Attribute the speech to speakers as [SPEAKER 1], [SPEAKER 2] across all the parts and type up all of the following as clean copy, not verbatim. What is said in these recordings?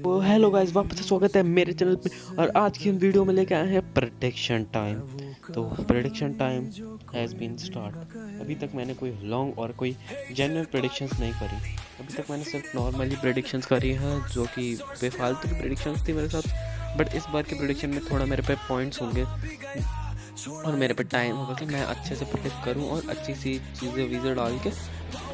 [SPEAKER 1] तो hello guys, वापस से स्वागत है मेरे चैनल पे। और आज की हम वीडियो में लेके आए हैं प्रेडिक्शन टाइम। तो prediction time has been start. अभी तक मैंने कोई लॉन्ग और कोई जेन्युइन प्रेडिक्शंस नहीं करी। अभी तक मैंने सिर्फ नॉर्मली प्रेडिक्शंस करी हैं, जो कि बेफालतू की प्रेडिक्शंस थी मेरे साथ। बट इस बार की प्रेडिक्शन में थोड़ा मेरे पे पॉइंट्स होंगे और मेरे पे टाइम होगा कि मैं अच्छे से प्रेडिक्ट करूं और अच्छी सी चीज़ें वीज़ें डाल के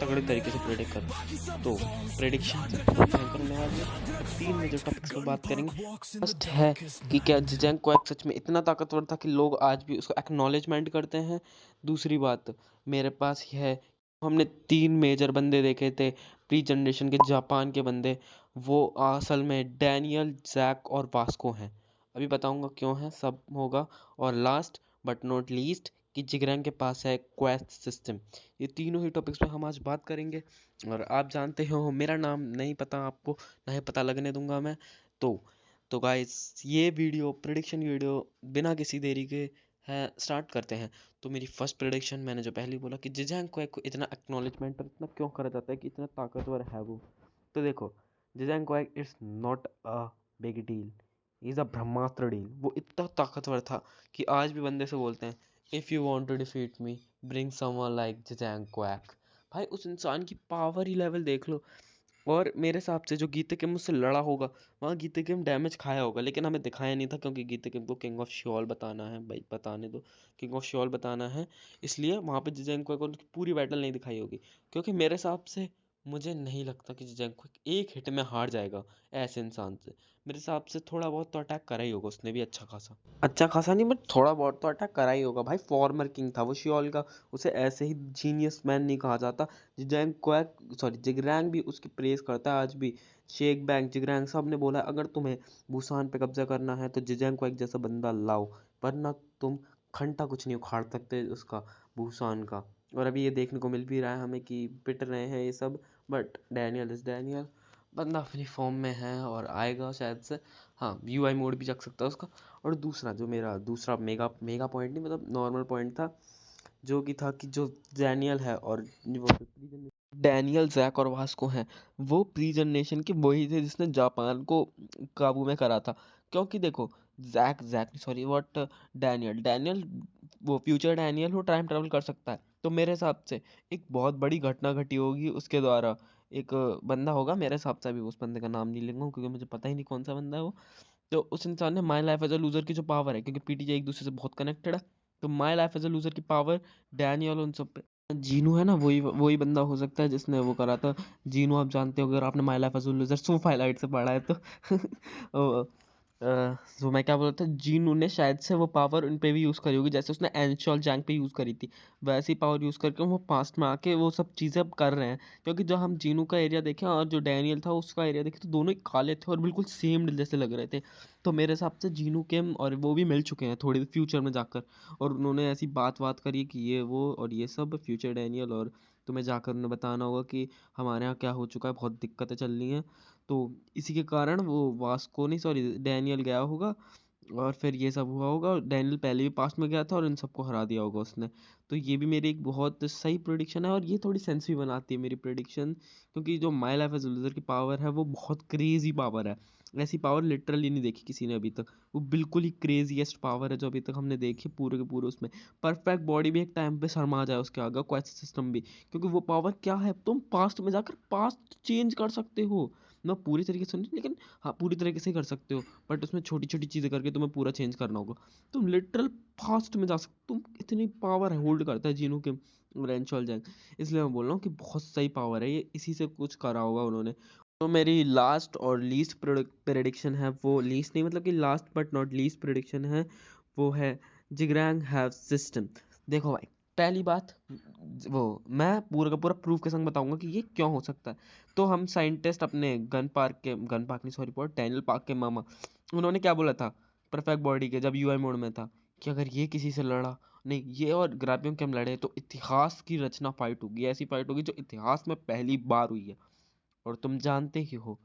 [SPEAKER 1] तगड़े तरीके से प्रेडिक्ट करूं। तो प्रेडिक्शन से बहुत भयंकर होने वाली है और 3 मेजर टॉपिक्स पे बात करेंगे। फर्स्ट है कि क्या ज़िज़ेंग सच में इतना ताकतवर था कि लोग आज भी उसको एक्नॉलेजमेंट करते हैं। दूसरी बात मेरे पास ये है, हमने 3 मेजर बंदे देखे थे प्री जनरेशन के जापान के बंदे, वो असल में डैनियल, जैक और वास्को हैं। अभी बताऊंगा क्यों है, सब होगा। और लास्ट बट नॉट लीस्ट कि जिगरैंग के पास है क्वेस्ट सिस्टम। ये तीनों ही टॉपिक्स पे हम आज बात करेंगे। और आप जानते हो मेरा नाम नहीं पता आपको, ना ही पता लगने दूंगा मैं। तो गाइस, ये वीडियो प्रेडिक्शन वीडियो बिना किसी देरी के है स्टार्ट करते हैं। तो मेरी फर्स्ट प्रेडिक्शन, मैंने जो पहले बोला कि जिजैंग को इतना एक्नॉलेजमेंट और इतना क्यों करा जाता है कि इतना ताकतवर है वो। तो देखो, जिजैंग क्वैक it's not a big deal, is a Brahmastra deal. वो इतना ताकतवर था कि आज भी बंदे से बोलते हैं, if you want to defeat me bring someone like जिजैंग क्वैक। भाई उस इंसान की पावर ही लेवल देख लो। और मेरे हिसाब से जो गीते किम उससे लड़ा होगा, वहाँ गीते किम डैमेज खाया होगा, लेकिन हमें दिखाया नहीं था क्योंकि गीते किम को किंग ऑफ श्योल बताना है। भाई बताने दो, किंग ऑफ श्योल बताना है, इसलिए वहाँ पे जिजेंको को उनकी पूरी बैटल नहीं दिखाई होगी। क्योंकि मेरे हिसाब से मुझे नहीं लगता कि जिजेंको एक हिट में हार जाएगा ऐसे इंसान से। मेरे हिसाब से थोड़ा बहुत तो अटैक करा ही होगा उसने भी, अच्छा खासा नहीं, बट थोड़ा बहुत तो अटैक करा ही होगा। भाई फॉर्मर किंग था वो श्योल का, उसे ऐसे ही जीनियस मैन नहीं कहा जाता। जिजैंग क्वैक, सॉरी जिगरैंग भी उसकी प्रेज करता है आज भी। शेक बैंग, जिगरैंग सब ने बोला अगर तुम्हें बुसान पे कब्जा करना है तो जिजैंग क्वैक जैसा बंदा लाओ, वरना तुम घंटा कुछ नहीं उखाड़ सकते उसका, बुसान का। और अभी ये देखने को मिल भी रहा है हमें कि पिट रहे हैं ये सब। बट डैनियल इज डैनियल, बंदा अपनी फॉर्म में है और आएगा शायद से। हाँ, यूआई मोड भी चक सकता है उसका। और दूसरा जो मेरा दूसरा मेगा मेगा पॉइंट नहीं, मतलब नॉर्मल पॉइंट था, जो कि था कि जो डैनियल है और वो डैनियल, जैक और वास्को हैं, वो प्री जनरेशन के वही थे जिसने जापान को काबू में करा था। क्योंकि देखो, Jack Jack sorry what Daniel Daniel वो फ्यूचर डैनियल वो टाइम ट्रैवल कर सकता है। तो मेरे हिसाब से एक बहुत बड़ी घटना घटी होगी उसके द्वारा। एक बंदा होगा, मेरे हिसाब से अभी उस बंदे का नाम नहीं लूंगा क्योंकि मुझे पता ही नहीं कौन सा बंदा है वो। तो उस इंसान ने my life as a loser की जो पावर है, क्योंकि पीटीजे एक दूसरे से बहुत कनेक्टेड है, तो my life as a loser की पावर डैनियल उन सब पे। जीनू है ना, वही वही बंदा हो सकता है जिसने वो करा था। जीनू आप जानते हो अगर आपने my life as a loser सो फाइलाइट से पढ़ा है तो ओ, तो मैं क्या बोल रहा था, जीनू ने शायद से वो पावर उन पे भी यूज़ करी होगी, जैसे उसने एनशॉल जैंग पे यूज़ करी थी। वैसी पावर यूज़ करके वो पास्ट में आके वो सब चीज़ें अब कर रहे हैं। क्योंकि जो हम जीनू का एरिया देखें और जो डैनियल था उसका एरिया देखे, तो दोनों ही काले थे और बिल्कुल सेम जैसे लग रहे थे। तो मेरे हिसाब से जीनू के और वो भी मिल चुके हैं थोड़ी फ्यूचर में जाकर। और उन्होंने ऐसी बात करी कि ये वो और ये सब फ्यूचर डैनियल, और तुम्हें जाकर उन्हें बताना होगा कि हमारे यहाँ क्या हो चुका है, बहुत दिक्कतें चल रही हैं। तो इसी के कारण वो वास्को नहीं, सॉरी डैनियल गया होगा और फिर ये सब हुआ होगा। और डैनियल पहले भी पास्ट में गया था और इन सबको हरा दिया होगा उसने। तो ये भी मेरी एक बहुत सही प्रेडिक्शन है और ये थोड़ी सेंस भी बनाती है मेरी प्रेडिक्शन। क्योंकि जो माई लाइफ एज लूजर की पावर है वो बहुत क्रेजी पावर है। ऐसी पावर लिटरली नहीं देखी किसी ने अभी तक। वो बिल्कुल ही क्रेजीएस्ट पावर है जो अभी तक हमने देखी पूरे के पूरे उसमें। परफेक्ट बॉडी भी एक टाइम पे शर्मा जाए उसके आगे, क्वेस्ट सिस्टम भी। क्योंकि वो पावर क्या है, तुम पास्ट में जाकर पास्ट चेंज कर सकते हो। ना पूरी तरीके से नहीं, लेकिन हाँ पूरी तरीके से ही कर सकते हो। बट उसमें छोटी छोटी चीज़ें करके तुम्हें पूरा चेंज करना होगा। तुम लिटरल फास्ट में जा सकते, तुम इतनी पावर है होल्ड करता है जीनू के रेंचोल जैंग। इसलिए मैं बोल रहा हूँ कि बहुत सही पावर है ये, इसी से कुछ करा होगा उन्होंने। तो मेरी लास्ट और लीस्ट प्रेडिक्शन है, वो लीस्ट नहीं मतलब कि last but not least prediction है, वो है जिगरैंग हैव सिस्टम। देखो भाई, पहली बात, वो मैं पूरा का पूरा प्रूफ के संग बताऊंगा कि ये क्यों हो सकता है। तो हम साइंटिस्ट अपने गन पार्क नहीं सॉरी पॉट डैनियल पार्क के मामा, उन्होंने क्या बोला था परफेक्ट बॉडी के जब यूआई मोड में था, कि अगर ये किसी से लड़ा, नहीं ये और ग्रापियम के हम लड़े तो इतिहास की रचना फाइट होगी, ऐसी फाइट होगी जो इतिहास में पहली बार हुई है। और तुम जानते ही हो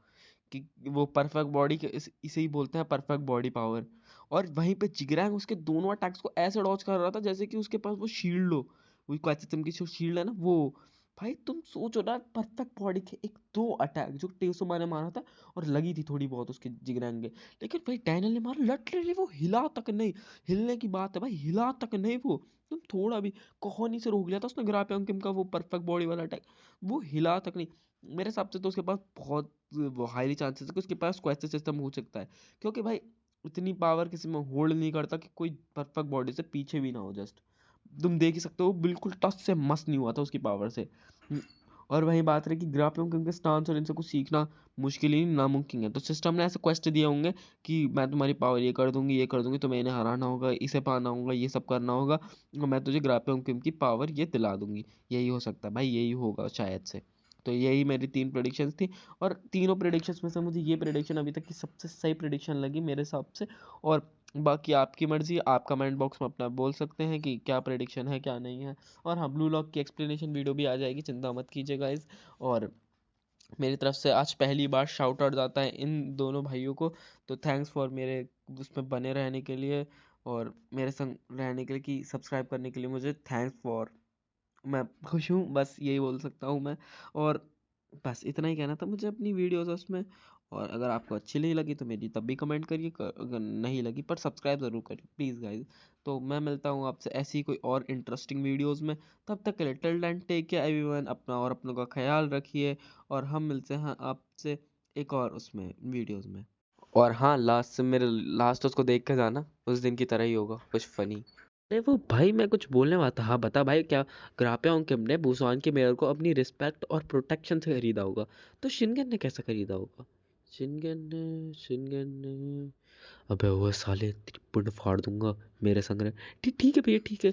[SPEAKER 1] कि वो परफेक्ट बॉडी के इसे ही बोलते हैं परफेक्ट बॉडी पावर। और वहीं पे जिगरैंग उसके दोनों अटैक्स को ऐसे डॉज कर रहा था जैसे कि उसके पास वो शील्ड हो, वो क्वाचिज्म की जो शील्ड है ना वो। भाई तुम सोचो ना, परफेक्ट बॉडी के एक दो अटैक जो टेसुमा ने मारा था और लगी थी थोड़ी बहुत उसके जिगरेंगे, लेकिन भाई डैनियल ने मारा लिटरली, वो हिला तक नहीं। हिलने की बात है भाई, हिला तक नहीं वो। तुम थोड़ा भी कोहनी से रोक लिया था उसने ग्रापियम किम का वो परफेक्ट बॉडी वाला अटैक, वो हिला तक नहीं। मेरे हिसाब से तो उसके पास बहुत हाईली चांसेस है कि उसके पास क्वेश्चन सिस्टम हो सकता है, क्योंकि भाई इतनी पावर किसी में होल्ड नहीं करता कि कोई परफेक्ट बॉडी से पीछे भी ना हो। जस्ट तुम देख ही सकते हो, बिल्कुल टच से मस नहीं हुआ था उसकी पावर से। हम्म, और वही बात रही कि ग्रापियों के उनके स्टांस और इनसे कुछ सीखना मुश्किल ही नहीं, नामुमकिन है। तो सिस्टम ने ऐसे क्वेस्ट दिए होंगे कि मैं तुम्हारी पावर ये कर दूंगी, तुम्हें इन्हें हराना होगा, इसे पाना होगा, ये सब करना होगा, और मैं तुझे ग्रापियों की पावर ये दिला दूंगी। यही हो सकता है भाई, यही होगा शायद से। तो यही मेरी 3 प्रेडिक्शंस थी, और तीनों प्रेडिक्शंस में से मुझे ये प्रेडिक्शन अभी तक की सबसे सही प्रेडिक्शन लगी मेरे हिसाब से। और बाकी आपकी मर्जी, आप कमेंट बॉक्स में अपना बोल सकते हैं कि क्या प्रेडिक्शन है क्या नहीं है। और हाँ, ब्लू लॉक की एक्सप्लेनेशन वीडियो भी आ जाएगी, चिंता मत कीजिए गाइज। और मेरी तरफ से आज पहली बार शाउट आउट जाता है इन दोनों भाइयों को। तो थैंक्स फॉर मेरे उसमें बने रहने के लिए, और मेरे संग रहने के लिए, कि सब्सक्राइब करने के लिए मुझे थैंक्स फॉर। मैं खुश हूँ, बस यही बोल सकता हूँ मैं। और बस इतना ही कहना था मुझे अपनी वीडियोस उसमें। और अगर आपको अच्छी नहीं लगी तो मेरी तब भी कमेंट करिए, अगर नहीं लगी पर सब्सक्राइब ज़रूर करिए प्लीज़ गाइज। तो मैं मिलता हूँ आपसे ऐसी कोई और इंटरेस्टिंग वीडियोस में। तब तक के लिए till then take care everyone, अपना और अपनों का ख्याल रखिए। और हम मिलते हैं आपसे एक और उसमें वीडियोस में। और हाँ, लास्ट से मेरे लास्ट उसको देख के जाना, उस दिन की तरह ही होगा कुछ फनी। अरे वो भाई, मैं कुछ बोलने वाला था। हाँ बता भाई, क्या ग्रापिया किम ने बुसान के मेयर को अपनी रिस्पेक्ट और प्रोटेक्शन से खरीदा होगा, तो शिनगन ने कैसे खरीदा होगा? शिनगन ने अबे वो साले, तेरी पुंड फाड़ दूंगा मेरे संग रहे। ठीक ठीक है भैया, ठीक है।